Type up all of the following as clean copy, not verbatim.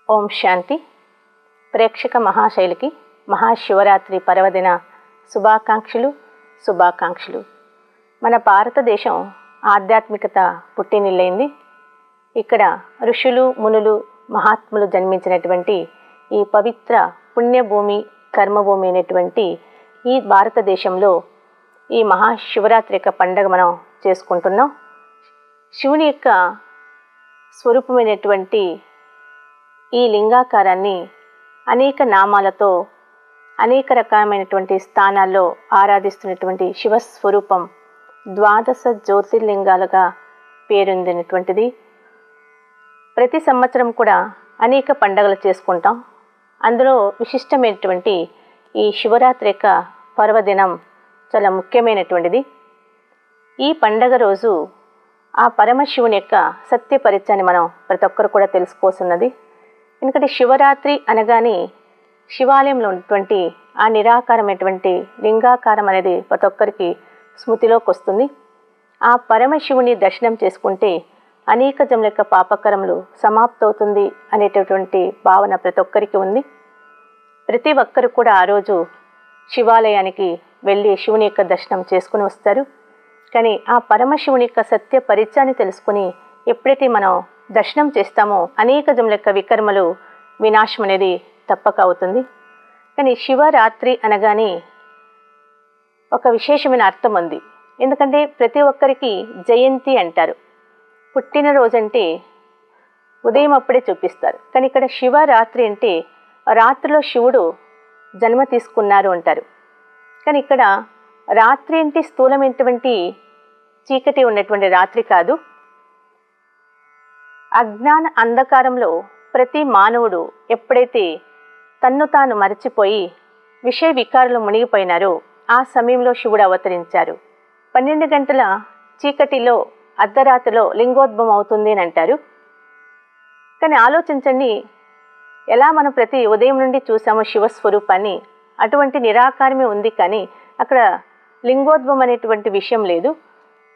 ఓం శాంతి. ప్రేక్షక మహాశైలికి మహాశివరాత్రి పర్వదిన శుభాకాంక్షలు. మన భారతదేశం ఆధ్యాత్మికత పుట్టినిల్లైంది. ఇక్కడ ఋషులు, మునులు, మహాత్ములు జన్మించినటువంటి ఈ పవిత్ర పుణ్యభూమి, కర్మభూమి అయినటువంటి ఈ భారతదేశంలో ఈ మహాశివరాత్రి యొక్క పండుగ మనం చేసుకుంటున్నాం. శివుని యొక్క స్వరూపమైనటువంటి ఈ లింగాకారాన్ని అనేక నామాలతో అనేక రకమైనటువంటి స్థానాల్లో ఆరాధిస్తున్నటువంటి శివస్వరూపం ద్వాదశ జ్యోతిర్లింగాలుగా పేరొందినటువంటిది. ప్రతి సంవత్సరం కూడా అనేక పండుగలు చేసుకుంటాం. అందులో విశిష్టమైనటువంటి ఈ శివరాత్రి యొక్క పర్వదినం చాలా ముఖ్యమైనటువంటిది. ఈ పండగ రోజు ఆ పరమశివుని యొక్క సత్య పరిచయాన్ని మనం ప్రతి ఒక్కరు కూడా తెలుసుకోవాల్సిన్నది. ఎందుకంటే శివరాత్రి అనగానే శివాలయంలో ఉన్నటువంటి ఆ నిరాకారమైనటువంటి లింగాకారం అనేది ప్రతి ఒక్కరికి స్మృతిలోకి వస్తుంది. ఆ పరమశివుని దర్శనం చేసుకుంటే అనేక జన్మల యొక్క పాపకరములు సమాప్తవుతుంది అనేటటువంటి భావన ప్రతి ఒక్కరికి ఉంది. ప్రతి ఒక్కరు కూడా ఆ రోజు శివాలయానికి వెళ్ళి శివుని యొక్క దర్శనం చేసుకుని వస్తారు. కానీ ఆ పరమశివుని యొక్క సత్య పరిచయాన్ని తెలుసుకుని ఎప్పుడైతే మనం దర్శనం చేస్తామో అనేక జన్మల యొక్క వికర్మలు వినాశం అనేది తప్పక అవుతుంది. కానీ శివరాత్రి అనగానే ఒక విశేషమైన అర్థం ఉంది. ఎందుకంటే ప్రతి ఒక్కరికి జయంతి అంటారు. పుట్టినరోజు అంటే ఉదయం అప్పుడే చూపిస్తారు. కానీ ఇక్కడ శివరాత్రి అంటే రాత్రిలో శివుడు జన్మ తీసుకున్నారు అంటారు. కానీ ఇక్కడ రాత్రి అంటే స్థూలమైనటువంటి చీకటి ఉన్నటువంటి రాత్రి కాదు. అజ్ఞాన అంధకారంలో ప్రతి మానవుడు ఎప్పుడైతే తన్ను తాను మరచిపోయి విషయ వికారంలో మునిగిపోయినారో ఆ సమయంలో శివుడు అవతరించారు. 12 గంటల చీకటిలో అర్ధరాత్రిలో లింగోద్భవం అవుతుంది అని అంటారు. కానీ ఆలోచించండి, ఎలా మనం ప్రతి ఉదయం నుండి చూసామో శివస్వరూపాన్ని, అటువంటి నిరాకారమే ఉంది. కానీ అక్కడ లింగోద్భవం అనేటువంటి విషయం లేదు.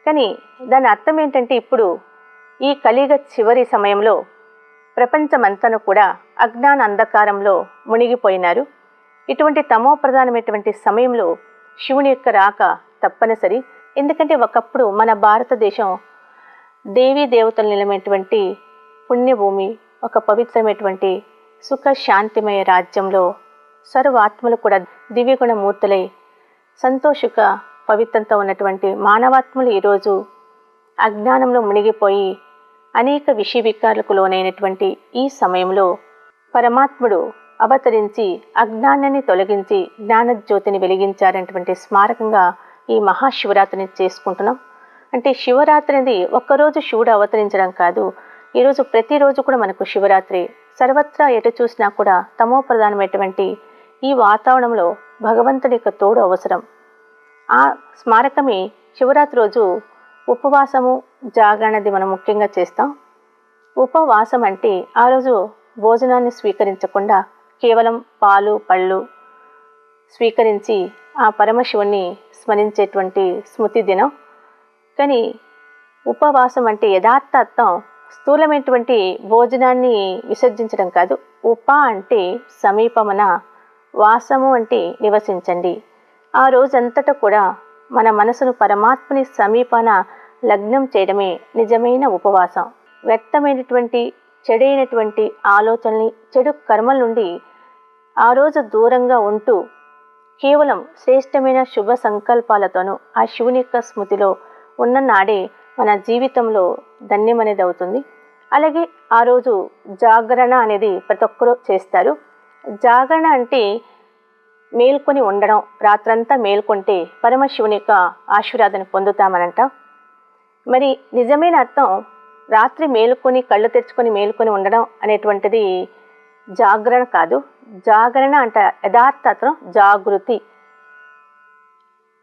కానీ దాని అర్థం ఏంటంటే ఇప్పుడు ఈ కలియుగ చివరి సమయంలో ప్రపంచమంతను కూడా అజ్ఞాన అంధకారంలో మునిగిపోయినారు. ఇటువంటి తమో ప్రధానమైనటువంటి సమయంలో శివుని యొక్క రాక తప్పనిసరి. ఎందుకంటే ఒకప్పుడు మన భారతదేశం దేవీ దేవతలు నిలమైనటువంటి పుణ్యభూమి, ఒక పవిత్రమైనటువంటి సుఖ శాంతిమయ రాజ్యంలో సర్వాత్మలు కూడా దివ్యగుణమూర్తులై సంతోషక పవిత్రంతో ఉన్నటువంటి మానవాత్మలు ఈరోజు అజ్ఞానంలో మునిగిపోయి అనేక విషయ వికారాలకు లోనైనటువంటి ఈ సమయంలో పరమాత్ముడు అవతరించి అజ్ఞానాన్ని తొలగించి జ్ఞానజ్యోతిని వెలిగించారనేటువంటి స్మారకంగా ఈ మహాశివరాత్రిని చేసుకుంటున్నాం. అంటే శివరాత్రి అనేది ఒక్కరోజు శివుడు అవతరించడం కాదు. ఈరోజు ప్రతిరోజు కూడా మనకు శివరాత్రి. సర్వత్రా ఎటు చూసినా కూడా తమో ప్రధానమైనటువంటి ఈ వాతావరణంలో భగవంతుడి యొక్క తోడు అవసరం. ఆ స్మారకమే శివరాత్రి రోజు ఉపవాసము, జాగరణది మనం ముఖ్యంగా చేస్తాం. ఉపవాసం అంటే ఆ రోజు భోజనాన్ని స్వీకరించకుండా కేవలం పాలు, పళ్ళు స్వీకరించి ఆ పరమశివుణ్ణి స్మరించేటువంటి స్మృతి దినం. కానీ ఉపవాసం అంటే యథార్థ అర్థం స్థూలమైనటువంటి భోజనాన్ని విసర్జించడం కాదు. ఉప అంటే సమీపమున, వాసము అంటే నివసించండి. ఆ రోజంతటా కూడా మన మనసును పరమాత్మని సమీపాన లగ్నం చేయడమే నిజమైన ఉపవాసం. వ్యర్థమైనటువంటి చెడైనటువంటి ఆలోచనల్ని, చెడు కర్మల నుండి ఆ రోజు దూరంగా ఉంటూ కేవలం శ్రేష్టమైన శుభ సంకల్పాలతోనూ ఆ శివుని యొక్క స్మృతిలో ఉన్న నాడే మన జీవితంలో ధన్యమనేది అవుతుంది. అలాగే ఆ రోజు జాగరణ అనేది ప్రతి ఒక్కరూ చేస్తారు. జాగరణ అంటే మేల్కొని ఉండడం. రాత్రంతా మేల్కొంటే పరమశివుని యొక్క ఆశీర్వాదాన్ని పొందుతామనంట. మరి నిజమైన అర్థం రాత్రి మేలుకొని కళ్ళు తెరుచుకొని మేలుకొని ఉండడం అనేటువంటిది జాగరణ కాదు. జాగరణ అంట యథార్థ అర్థం జాగృతి,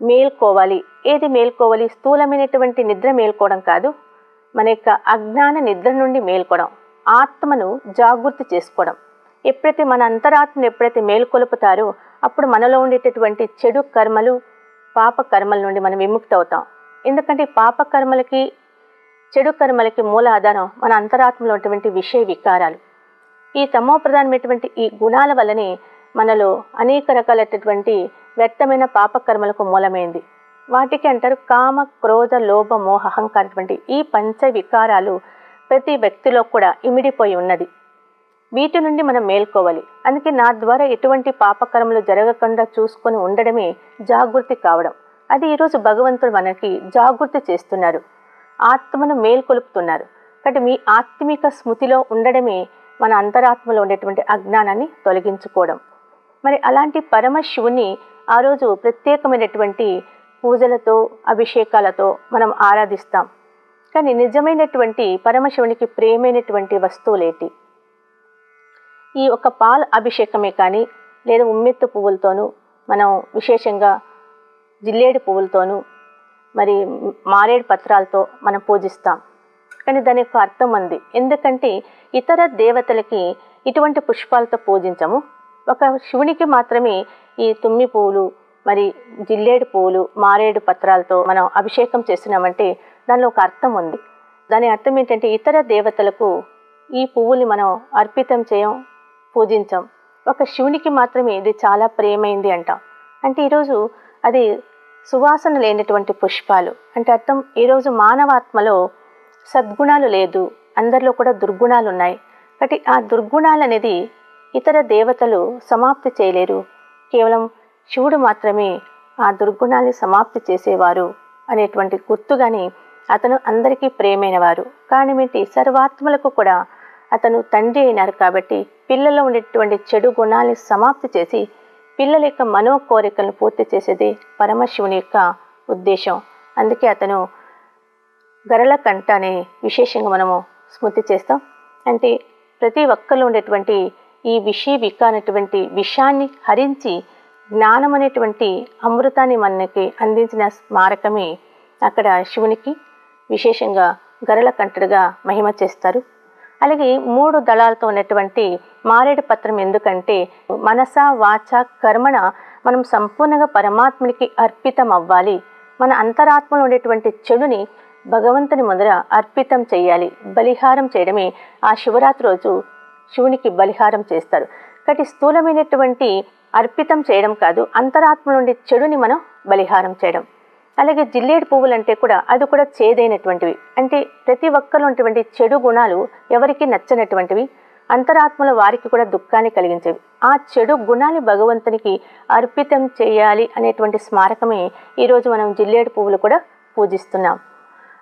మేల్కోవాలి. ఏది మేల్కోవాలి? స్థూలమైనటువంటి నిద్ర మేల్కోవడం కాదు. మన యొక్క అజ్ఞాన నిద్ర నుండి మేల్కోవడం, ఆత్మను జాగృతి చేసుకోవడం. ఎప్పుడైతే మన అంతరాత్మను ఎప్పుడైతే మేల్కొలుపుతారో అప్పుడు మనలో ఉండేటటువంటి చెడు కర్మలు, పాప కర్మల నుండి మనం విముక్తి అవుతాం. ఎందుకంటే పాప కర్మలకి, చెడు కర్మలకి మూల ఆధారం మన అంతరాత్మలో ఉన్నటువంటి విషయ వికారాలు. ఈ తమో ప్రధానమైనటువంటి ఈ గుణాల వల్లనే మనలో అనేక రకాలైనటువంటి వ్యర్థమైన పాపకర్మలకు మూలమైంది. వాటికి అంటారు కామ, క్రోధ, లోభ, మోహ, అహంకారటువంటి ఈ పంచ వికారాలు ప్రతి వ్యక్తిలో కూడా ఇమిడిపోయి ఉన్నది. వీటి నుండి మనం మేల్కోవాలి. అందుకే నా ద్వారా ఎటువంటి పాపకర్మలు జరగకుండా చూసుకొని ఉండడమే జాగృతి కావడం. అది ఈరోజు భగవంతుడు మనకి జాగృతి చేస్తున్నారు, ఆత్మను మేల్కొలుపుతున్నారు. కాబట్టి మీ ఆత్మిక స్మృతిలో ఉండడమే మన అంతరాత్మలో ఉండేటువంటి అజ్ఞానాన్ని తొలగించుకోవడం. మరి అలాంటి పరమశివుని ఆ రోజు ప్రత్యేకమైనటువంటి పూజలతో, అభిషేకాలతో మనం ఆరాధిస్తాం. కానీ నిజమైనటువంటి పరమశివునికి ప్రేమైనటువంటి వస్తువులేటి? ఈ ఒక పాల అభిషేకమే కానీ, లేదా ఉమ్మెత్తు పువ్వులతోనూ, మనం విశేషంగా జిల్లేడు పువ్వులతోనూ, మరి మారేడు పత్రాలతో మనం పూజిస్తాం. కానీ దానికి ఒక అర్థం ఉంది. ఎందుకంటే ఇతర దేవతలకి ఇటువంటి పుష్పాలతో పూజించము. ఒక శివునికి మాత్రమే ఈ తుమ్మి పువ్వులు, మరి జిల్లేడు పువ్వులు, మారేడు పత్రాలతో మనం అభిషేకం చేస్తున్నామంటే దానిలో ఒక అర్థం ఉంది. దాని అర్థం ఏంటంటే ఇతర దేవతలకు ఈ పువ్వుల్ని మనం అర్పితం చేయం, పూజించాం. ఒక శివునికి మాత్రమే ఇది చాలా ప్రేమైంది అంటాం. అంటే ఈరోజు అది సువాసన లేనటువంటి పుష్పాలు. అంటే అర్థం ఈరోజు మానవాత్మలో సద్గుణాలు లేదు, అందరిలో కూడా దుర్గుణాలు ఉన్నాయి. కాబట్టి ఆ దుర్గుణాలు అనేది ఇతర దేవతలు సమాప్తి చేయలేరు. కేవలం శివుడు మాత్రమే ఆ దుర్గుణాన్ని సమాప్తి చేసేవారు అనేటువంటి గుర్తుగాని అతను అందరికీ ప్రేమైనవారు. కారణమేంటి? సర్వాత్మలకు కూడా అతను తండ్రి అయినారు. కాబట్టి పిల్లల్లో ఉండేటువంటి చెడు గుణాన్ని సమాప్తి చేసి పిల్లల యొక్క మనో కోరికలను పూర్తి చేసేది పరమశివుని యొక్క ఉద్దేశం. అందుకే అతను గరళకంఠ అనే విశేషంగా మనము స్మృతి చేస్తాం. అంటే ప్రతి ఒక్కరిలో ఉండేటువంటి ఈ వికారటువంటి విషాన్ని హరించి జ్ఞానం అనేటువంటి అమృతాన్ని మనకి అందించిన స్మారకమే అక్కడ శివునికి విశేషంగా గరళకంఠుడిగా మహిమ చేస్తారు. అలాగే 3 దళాలతో ఉన్నటువంటి మారేడు పత్రం ఎందుకంటే మనస, వాచ, కర్మణ మనం సంపూర్ణంగా పరమాత్మునికి అర్పితం అవ్వాలి. మన అంతరాత్మలో ఉండేటువంటి చెడుని భగవంతుని ముందర అర్పితం చేయాలి. బలిహారం చేయడమే ఆ శివరాత్రి రోజు శివునికి బలిహారం చేస్తారు. కాబట్టి స్థూలమైనటువంటి అర్పితం చేయడం కాదు, అంతరాత్మ నుండి చెడుని మనం బలిహారం చేయడం. అలాగే జిల్లేడు పువ్వులు అంటే కూడా అది కూడా చేదైనటువంటివి. అంటే ప్రతి ఒక్కరిలో ఉన్నటువంటి చెడు గుణాలు ఎవరికి నచ్చనటువంటివి, అంతరాత్మల వారికి కూడా దుఃఖాన్ని కలిగించేవి. ఆ చెడు గుణాన్ని భగవంతునికి అర్పితం చేయాలి అనేటువంటి స్మారకమే ఈరోజు మనం జిల్లేడు పువ్వులు కూడా పూజిస్తున్నాం.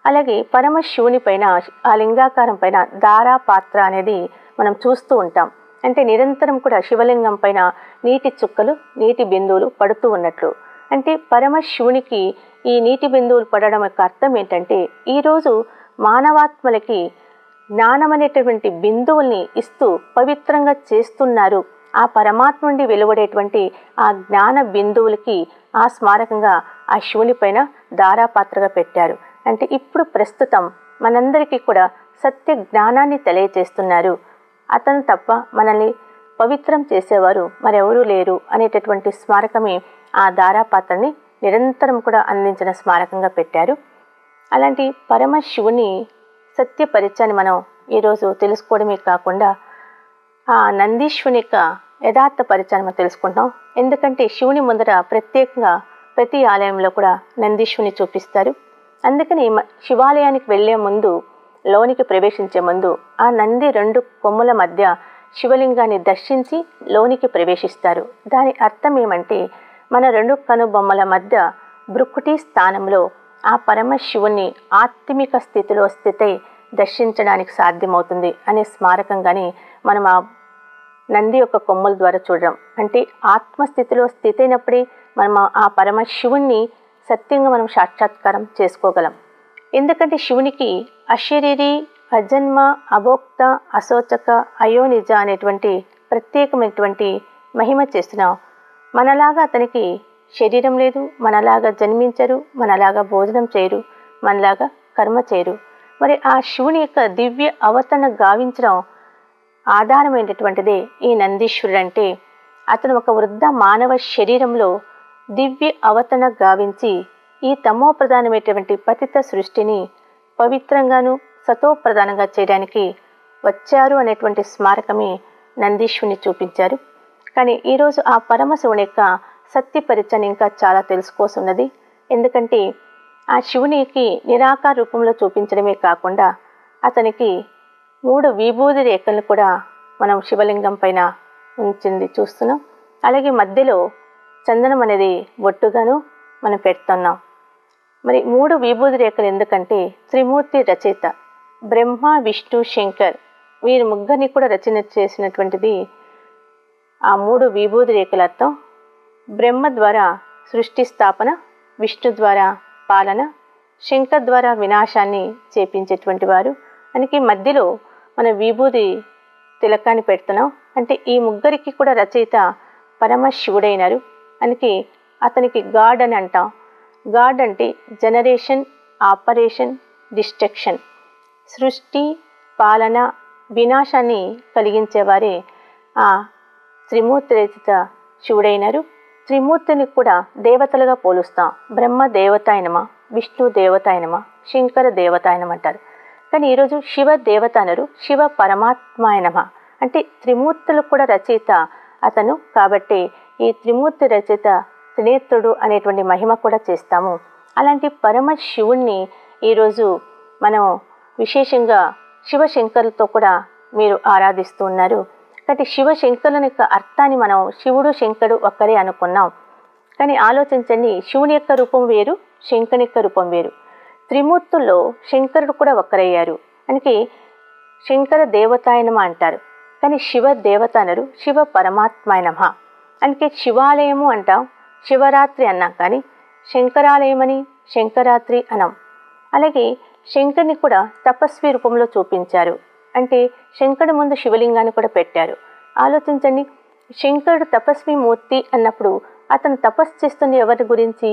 అలాగే పరమశివుని పైన ఆ లింగాకారం పైన దారా పాత్ర అనేది మనం చూస్తూ ఉంటాం. అంటే నిరంతరం కూడా శివలింగం పైన నీటి చుక్కలు, నీటి బిందువులు పడుతూ ఉన్నట్లు. అంటే పరమశివునికి ఈ నీటి బిందువులు పడడం యొక్క అర్థం ఏంటంటే ఈరోజు మానవాత్మలకి జ్ఞానం అనేటువంటి బిందువుల్ని ఇస్తూ పవిత్రంగా చేస్తున్నారు. ఆ పరమాత్మ నుండి వెలువడేటువంటి ఆ జ్ఞాన బిందువులకి ఆ స్మారకంగా ఆ శివుని పైన దారాపాత్రగా పెట్టారు. అంటే ఇప్పుడు ప్రస్తుతం మనందరికీ కూడా సత్య జ్ఞానాన్ని తెలియజేస్తున్నారు. అతను తప్ప మనల్ని పవిత్రం చేసేవారు మరెవరూ లేరు అనేటటువంటి స్మారకమే ఆ దారాపాత్రని నిరంతరం కూడా అందించిన స్మారకంగా పెట్టారు. అలాంటి పరమశివుని సత్య పరిచయాన్ని మనం ఈరోజు తెలుసుకోవడమే కాకుండా ఆ నందీశ్వరుని యొక్క యథార్థ పరిచయాన్ని మనం తెలుసుకుంటాం. ఎందుకంటే శివుని ముందర ప్రత్యేకంగా ప్రతి ఆలయంలో కూడా నందీశ్వరుని చూపిస్తారు. అందుకని శివాలయానికి వెళ్లే ముందు, లోనికి ప్రవేశించే ముందు ఆ నంది 2 కొమ్ముల మధ్య శివలింగాన్ని దర్శించి లోనికి ప్రవేశిస్తారు. దాని అర్థం ఏమంటే మన 2 కనుబొమ్మల మధ్య భృకుటి స్థానంలో ఆ పరమశివుని ఆత్మిక స్థితిలో స్థితి దర్శించడానికి సాధ్యమవుతుంది అనే స్మారకంగానే మనం ఆ నంది యొక్క కొమ్ముల ద్వారా చూడడం. అంటే ఆత్మస్థితిలో స్థితి అయినప్పుడే మనం ఆ పరమశివుణ్ణి సత్యంగా మనం సాక్షాత్కారం చేసుకోగలం. ఎందుకంటే శివునికి అశరీరి, అజన్మ, అభోక్త, అశోచక, అయోనిజ అనేటువంటి ప్రత్యేకమైనటువంటి మహిమ చేస్తున్నాం. మనలాగా అతనికి శరీరం లేదు, మనలాగా జన్మించరు, మనలాగా భోజనం చేయరు, మనలాగా కర్మ చేయరు. మరి ఆ శివుని యొక్క దివ్య అవతరణ గావించడం ఆధారమైనటువంటిదే ఈ నందీశ్వరుడు. అంటే అతను ఒక వృద్ధ మానవ శరీరంలో దివ్య అవతరణ గావించి ఈ తమో ప్రధానమైనటువంటి పతిత సృష్టిని పవిత్రంగాను సతోప్రధానంగా చేయడానికి వచ్చారు అనేటువంటి స్మారకమే నందీశ్వరుని చూపించారు. కానీ ఈరోజు ఆ పరమశివుని యొక్క సత్య పరిచయం ఇంకా చాలా తెలుసుకోవాల్సినది. ఎందుకంటే ఆ శివునికి నిరాకార రూపంలో చూపించడమే కాకుండా అతనికి 3 విభూది రేఖలను కూడా మనం శివలింగం పైన ఉంచింది చూస్తున్నాం. అలాగే మధ్యలో చందనం అనేది బొట్టుగాను మనం పెడుతున్నాం. మరి 3 విభూది రేఖలు ఎందుకంటే త్రిమూర్తి రచయిత బ్రహ్మ, విష్ణు, శంకర్ వీరి ముగ్గురిని కూడా రచన చేసినటువంటిది ఆ 3 విభూది రేఖల అర్థం. బ్రహ్మ ద్వారా సృష్టి స్థాపన, విష్ణు ద్వారా పాలన, శంకర్ ద్వారా వినాశాన్ని చేపించేటువంటి వారు. అందుకే మధ్యలో మన విభూది తిలకాన్ని పెడుతున్నాం. అంటే ఈ ముగ్గురికి కూడా రచయిత పరమశివుడైనారు. అందుకే అతనికి గాడ్ అని అంటాం. గాడ్ అంటే జనరేషన్, ఆపరేషన్, డిస్ట్రక్షన్, సృష్టి, పాలన, వినాశాన్ని కలిగించేవారే ఆ త్రిమూర్తి రచిత శివుడైనారు. త్రిమూర్తిని కూడా దేవతలుగా పోలుస్తాం. బ్రహ్మ దేవతాయనమ, విష్ణు దేవతాయనమ, శంకర దేవతాయనమ అంటారు. కానీ ఈరోజు శివ దేవత అనరు, శివ పరమాత్మాయనమ. అంటే త్రిమూర్తులకు కూడా రచయిత అతను. కాబట్టి ఈ త్రిమూర్తి రచయిత త్రినేత్రుడు అనేటువంటి మహిమ కూడా చేస్తాము. అలాంటి పరమశివుణ్ణి ఈరోజు మనం విశేషంగా శివశంకరులతో కూడా మీరు ఆరాధిస్తూ ఉన్నారు. కాబట్టి శివశంకరుని యొక్క అర్థాన్ని మనం శివుడు శంకరుడు ఒక్కరే అనుకున్నాం. కానీ ఆలోచించండి, శివుని యొక్క రూపం వేరు, శంకరుని యొక్క రూపం వేరు. త్రిమూర్తుల్లో శంకరుడు కూడా ఒక్కరయ్యారు. అందుకే శంకర దేవతాయనమ అంటారు. కానీ శివ దేవత అనరు, శివ పరమాత్మాయనమ. అందుకే శివాలయము అంటాం, శివరాత్రి అన్నాం. కానీ శంకరాలయమని శంకరాత్రి అనం. అలాగే శంకరుని కూడా తపస్వి రూపంలో చూపించారు. అంటే శంకరుడు ముందు శివలింగాన్ని కూడా పెట్టారు. ఆలోచించండి, శంకరుడు తపస్వి మూర్తి అన్నప్పుడు అతను తపస్సు చేస్తున్న ఎవరి గురించి?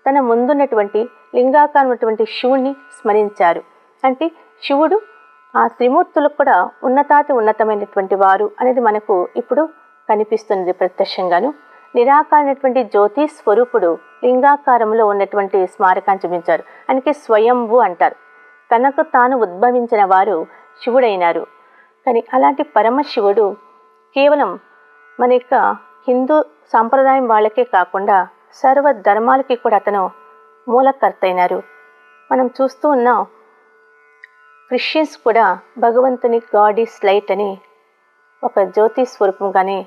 తన ముందున్నటువంటి లింగాకారమైనటువంటి శివుణ్ణి స్మరించారు. అంటే శివుడు ఆ త్రిమూర్తులకు కూడా ఉన్నతమైనటువంటి వారు అనేది మనకు ఇప్పుడు కనిపిస్తున్నది ప్రత్యక్షంగాను. నిరాకారమైనటువంటి జ్యోతి స్వరూపుడు లింగాకారంలో ఉన్నటువంటి స్మారకాన్ని చూపించారు. అందుకే స్వయంభు అంటారు. తనకు తాను ఉద్భవించిన వారు శివుడైనారు. కానీ అలాంటి పరమశివుడు కేవలం మన యొక్క హిందూ సాంప్రదాయం వాళ్ళకే కాకుండా సర్వ ధర్మాలకి కూడా అతను మూలకర్త అయినారు. మనం చూస్తూ ఉన్నాం, క్రిస్టియన్స్ కూడా భగవంతుని గాడ్ ఈస్ లైట్ అని ఒక జ్యోతి స్వరూపంగానే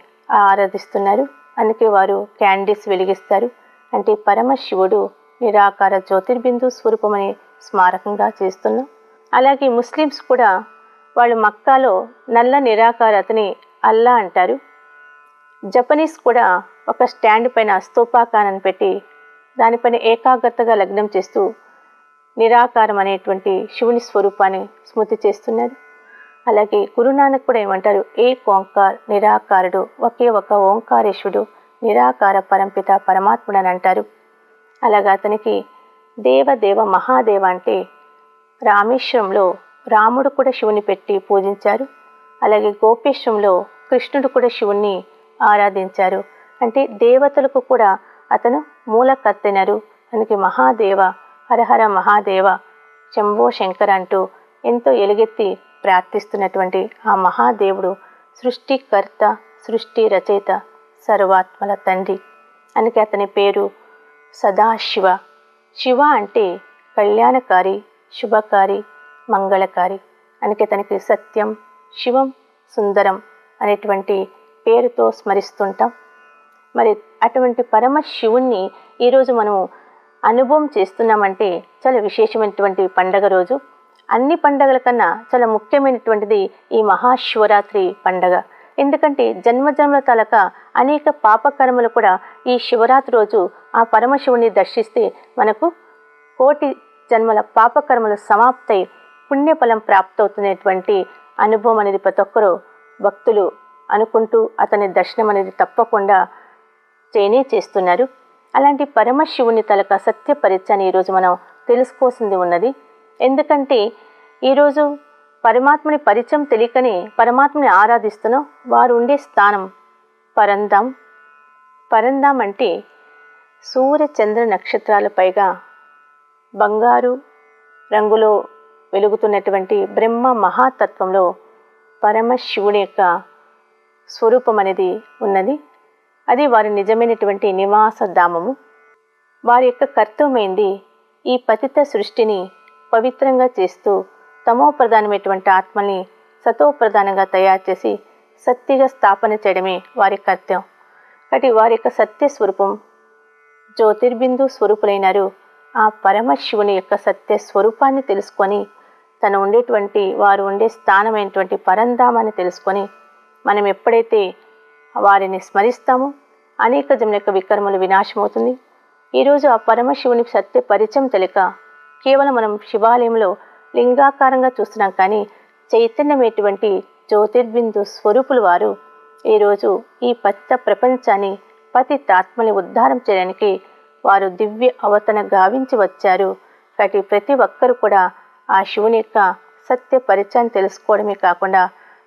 ఆరాధిస్తున్నారు. అందుకే వారు క్యాండిల్స్ వెలిగిస్తారు. అంటే పరమశివుడు నిరాకార జ్యోతిర్బిందు స్వరూపమని స్మారకంగా చేస్తున్నాం. అలాగే ముస్లిమ్స్ కూడా వాళ్ళు మక్కాలో నల్ల నిరాకారతని అల్లా అంటారు. జపనీస్ కూడా ఒక స్టాండ్ పైన స్తూపాకారాన్ని పెట్టి దానిపైన ఏకాగ్రతగా లగ్నం చేస్తూ నిరాకారం అనేటువంటి శివుని స్వరూపాన్ని స్మృతి చేస్తున్నారు. అలాగే గురునానక్ కూడా ఏమంటారు, ఏక్ ఓంకార్ నిరాకారుడు, ఒకే ఒక ఓంకారేశ్వరుడు నిరాకార పరంపిత పరమాత్ముడు అని అంటారు. అలాగా అతనికి దేవదేవ మహాదేవ అంటే రామేశ్వరంలో రాముడు కూడా శివుని పెట్టి పూజించారు. అలాగే గోపేశ్వరంలో కృష్ణుడు కూడా శివుణ్ణి ఆరాధించారు. అంటే దేవతలకు కూడా అతను మూలకర్తెనరు. అందుకే మహాదేవ, హరహర మహాదేవ, శంభో శంకర అంటూ ఎంతో ఎలుగెత్తి ప్రార్థిస్తున్నటువంటి ఆ మహాదేవుడు సృష్టికర్త, సృష్టి రచయిత, సర్వాత్మల తండ్రి. అందుకే అతని పేరు సదాశివ. శివ అంటే కళ్యాణకారి, శుభకారి, మంగళకారి. అందుకే తనకి సత్యం, శివం, సుందరం అనేటువంటి పేరుతో స్మరిస్తుంటాం. మరి అటువంటి పరమశివుణ్ణి ఈరోజు మనము అనుభవం చేస్తున్నామంటే చాలా విశేషమైనటువంటి పండగ రోజు. అన్ని పండగల కన్నా చాలా ముఖ్యమైనటువంటిది ఈ మహాశివరాత్రి పండగ. ఎందుకంటే జన్మజన్మల తాలూక అనేక పాపకర్మలు కూడా ఈ శివరాత్రి రోజు ఆ పరమశివుని దర్శిస్తే మనకు కోటి జన్మల పాపకర్మలు సమాప్తై పుణ్యఫలం ప్రాప్తవుతున్నటువంటి అనుభవం అనేది ప్రతి ఒక్కరూ భక్తులు అనుకుంటూ అతని దర్శనం అనేది తప్పకుండా చేస్తున్నారు. అలాంటి పరమశివుని తలక సత్య పరిచయాన్ని ఈరోజు మనం తెలుసుకోవాల్సింది ఉన్నది. ఎందుకంటే ఈరోజు పరమాత్మని పరిచయం తెలియకనే పరమాత్మని ఆరాధిస్తున్నాం. వారు ఉండే స్థానం పరంధాం. పరంధాం అంటే సూర్య చంద్ర నక్షత్రాల పైగా బంగారు రంగులో వెలుగుతున్నటువంటి బ్రహ్మ మహాతత్వంలో పరమశివుని యొక్క స్వరూపం అనేది ఉన్నది. అది వారి నిజమైనటువంటి నివాస ధామము. వారి యొక్క కర్తవ్యమైంది ఈ పతిత సృష్టిని పవిత్రంగా చేస్తూ తమో ప్రధానమైనటువంటి ఆత్మని సతో ప్రధానంగా తయారు చేసి సత్యగా స్థాపన చేయడమే వారి కర్తవ్యం. కాబట్టి వారి యొక్క సత్య స్వరూపం జ్యోతిర్బిందు స్వరూపులైనారు. ఆ పరమశివుని యొక్క సత్య స్వరూపాన్ని తెలుసుకొని తను ఉండేటువంటి వారు ఉండే స్థానమైనటువంటి పరంధామాన్ని తెలుసుకొని మనం ఎప్పుడైతే వారిని స్మరిస్తామో అనేక జన్మల యొక్క వికర్మలు వినాశమవుతుంది. ఈరోజు ఆ పరమశివుని సత్య పరిచయం తెలియక కేవలం మనం శివాలయంలో లింగాకారంగా చూస్తున్నాం, కానీ చైతన్యమైనటువంటి జ్యోతిర్బిందు స్వరూపులు వారు ఈరోజు ఈ పతిత ప్రపంచాన్ని పతితాత్మని ఉద్ధారం చేయడానికి వారు దివ్య అవతరణ గావించి వచ్చారు. కాబట్టి ప్రతి ఒక్కరు కూడా ఆ శివుని యొక్క సత్య పరిచయాన్ని తెలుసుకోవడమే కాకుండా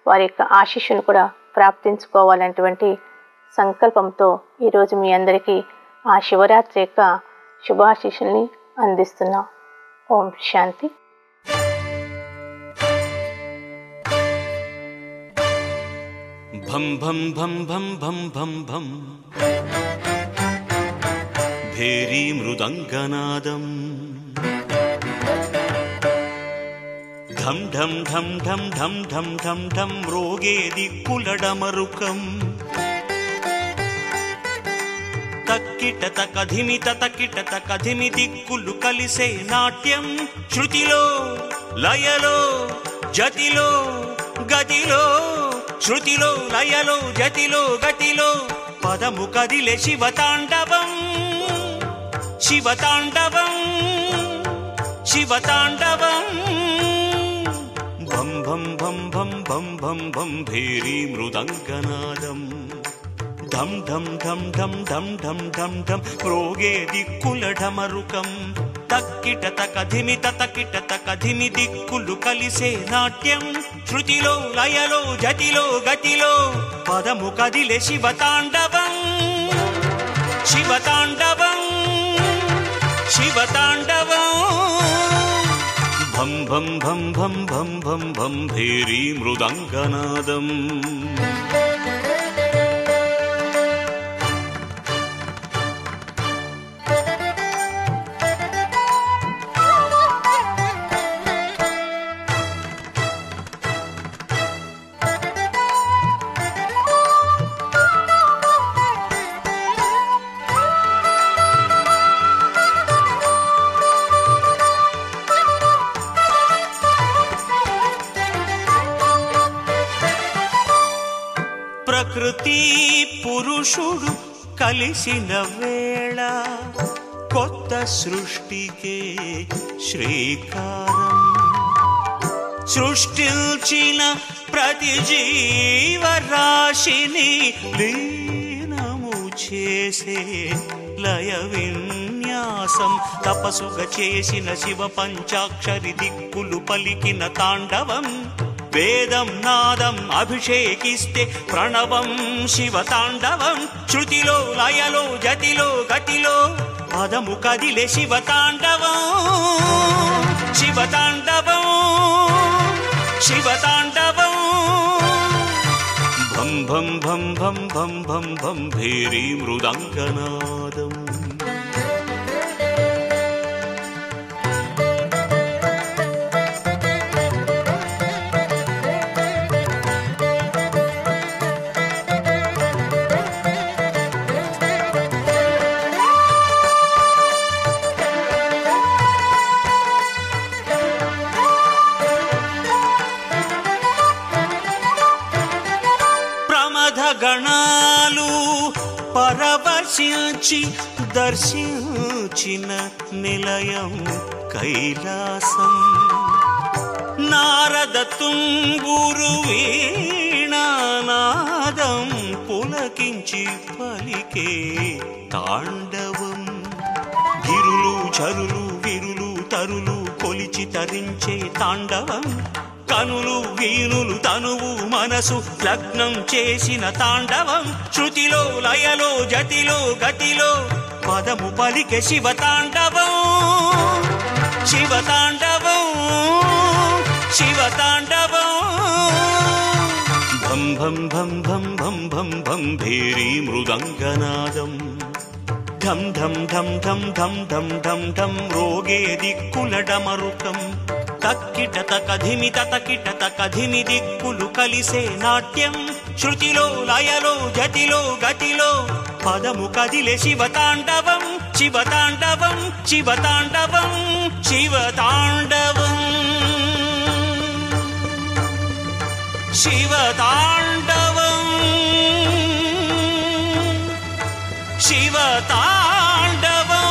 వారి యొక్క ఆశీస్సును కూడా ప్రాప్తించుకోవాలనేటువంటి సంకల్పంతో ఈరోజు మీ అందరికీ ఆ శివరాత్రి యొక్క శుభాశీస్సుల్ని అందిస్తున్నాం. ఓం శాంతి. భం భం భం భం భం భం భం భేరీ మృదంగనాదం ఢం ఢం ఢం ఢం ఢం ఢం ఢం ఢం మ్రోగే దిక్కులడమరుకం తక్కిట తకధిమి తకిట తకధిమి దిక్కులు కలిసే నాట్యం శృతిలో లయలో జతిలో గతిలో శృతిలో లయలో జతిలో గతిలో పదము కదిలే శివతాండవం శివతాండవం శివతాండవం భం భం భం భం భం భం భం భేరీ మృదంగనాదం ఢం ఢం ఢం ఢం ఢం ఢం ఢం ఢం మ్రోగే దిక్కుల ఢమరుకం తక్కిట తకధిమి తకిట తకధిమి దిక్కులు కలిసే నాట్యం శృతిలో లయలో జతిలో గతిలో పదము కదిలే శివతాండవం శివతాండవం శివతాండవం భం భం భం భం భం భం భం భేరీ మృదంగనాదం ప్రకృతి పురుషుడు కలిసిన వేళ కొత్త సృష్టికే శ్రీకారం సృష్టించిన ప్రతి జీవరాశిని లీనము చేసే లయ విన్యాసం తపసుగా చేసిన శివ పంచాక్షరి దిక్కులు పలికిన తాండవం వేదం నాదం అభిషేకిస్తే ప్రణవం శివతాండవం శృతిలో లయలో జతిలో గతిలో పదము కదిలే శివతాండవం శివతాండవం శివతాండవం భం భం భం భం భం భం భం భేరీ మృదంగనాదం గణాలు పరవశించి దర్శించిన నిలయం కైలాసం నారద తుంగురు వీణానాదం పులకించి పలికే తాండవం గిరులు చరులు విరులు తరులు కొలిచి తరించే తాండవం కనులు వీణులు తనువు మనసు లగ్నం చేసిన తాండవం శృతిలో లయలో జతిలో గతిలో పదము పలికే శివతాండవం శివతాండవం శివతాండవం భం భం భం భం భం భం భం భేరీ మృదంగనాదం ఢం ఢం ఢం ఢం ఢం ఢం ఢం ఢం రోగే దిక్కుల డమరుకం తక్కిట తకధిమి తతకిట తకధిమి దిక్కులు కలిసే నాట్యం శృతిలో లయలో జతిలో గతిలో పదము కదిలే శివతాండవం శివతాండవం శివతాండవం శివతాండవం శివతాండవం శివతాండవం.